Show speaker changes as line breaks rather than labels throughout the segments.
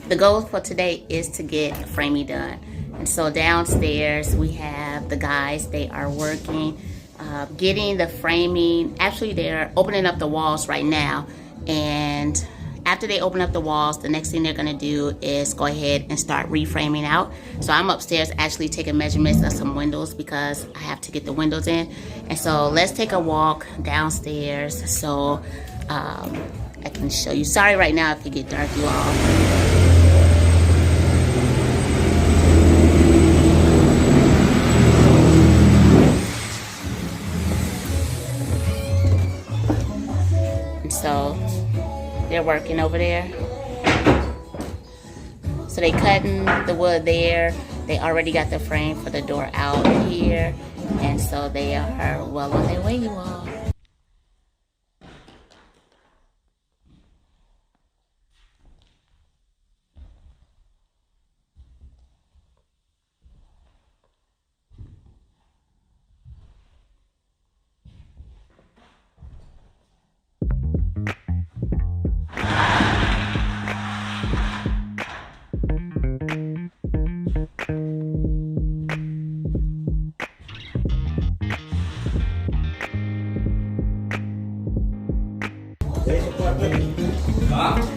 the goal for today is to get framing done. And so downstairs we have the guys. They are working, getting the framing. Actually, they're opening up the walls right now. And after they open up the walls, the next thing they're gonna do is go ahead and start reframing out. So I'm upstairs actually taking measurements of some windows because I have to get the windows in. And so let's take a walk downstairs so I can show you. Sorry right now if it get dark, you all. So they're working over there. So they cutting the wood there. They already got the frame for the door out here. And so they are well on their way, you all.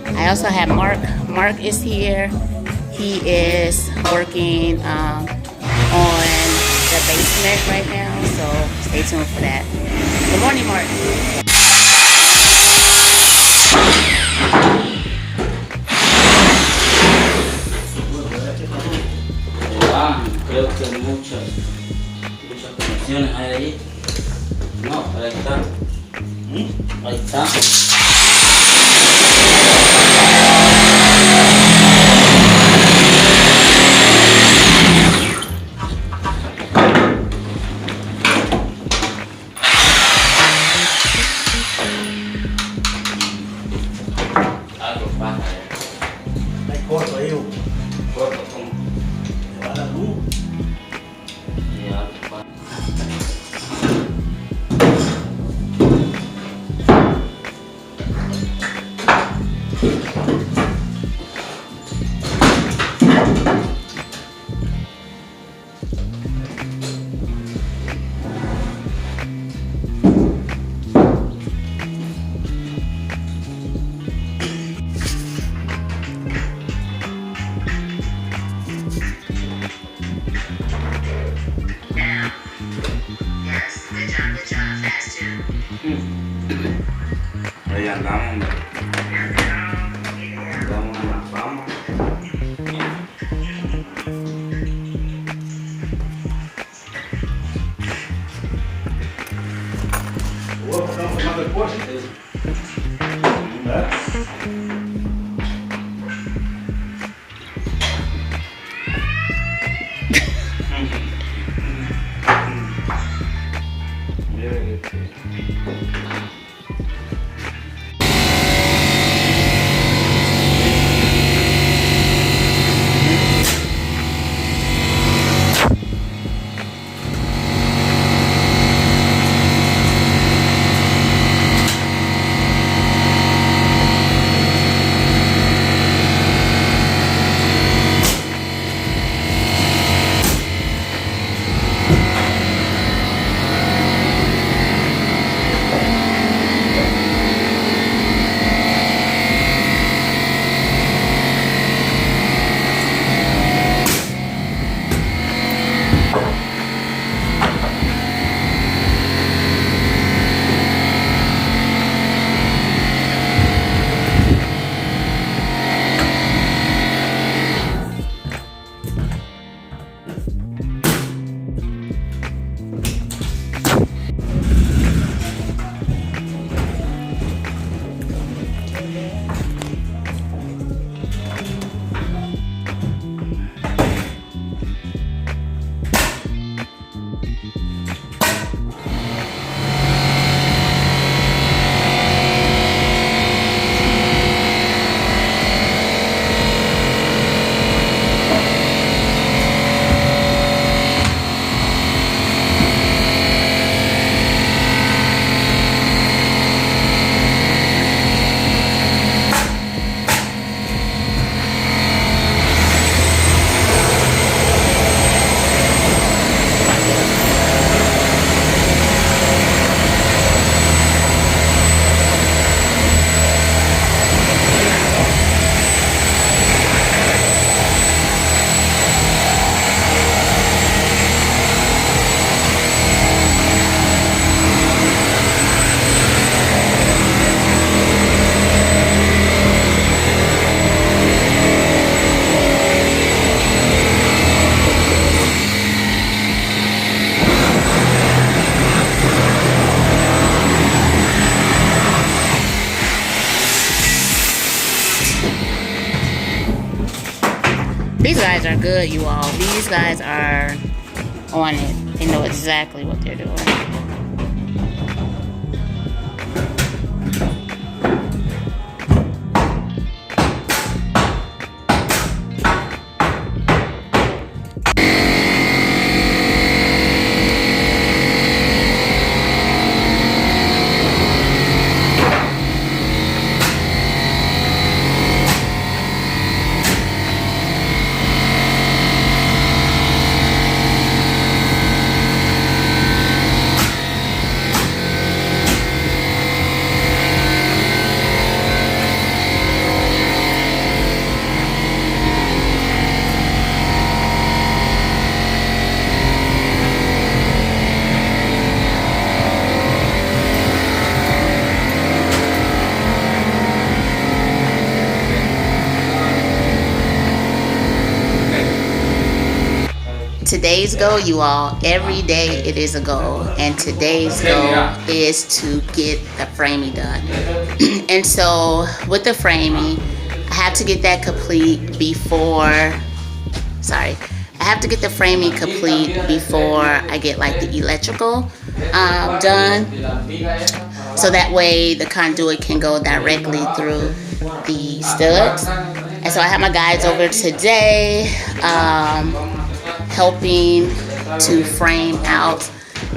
I also have Mark. Mark is here. He is working on the basement right now, so stay tuned for that. Good morning, Mark.
Creo que muchas conexiones hay ahí. No, ahí está. Ahí está. Algo pasa ahí.
Hay corto ahí,
Corto como.
se va la luz.
Y algo pasa.
Ahí andamos, andamos en la fama.
¿Estamos formando el coche?
These guys are good, you all. These guys are on it. They know exactly what they're doing. Today's goal, you all, every day it is a goal, and today's goal is to get the framing done. And so with the framing, I have to get that complete before, I have to get the framing complete before I get like the electrical done, so that way the conduit can go directly through the studs. And so I have my guys over today helping to frame out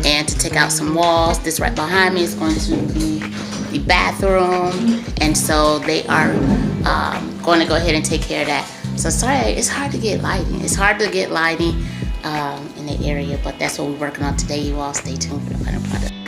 and to take out some walls. This right behind me is going to be the bathroom, and so they are going to go ahead and take care of that. So sorry, it's hard to get lighting. It's hard to get lighting in the area, but that's what we're working on today, you all. Stay tuned for the final product.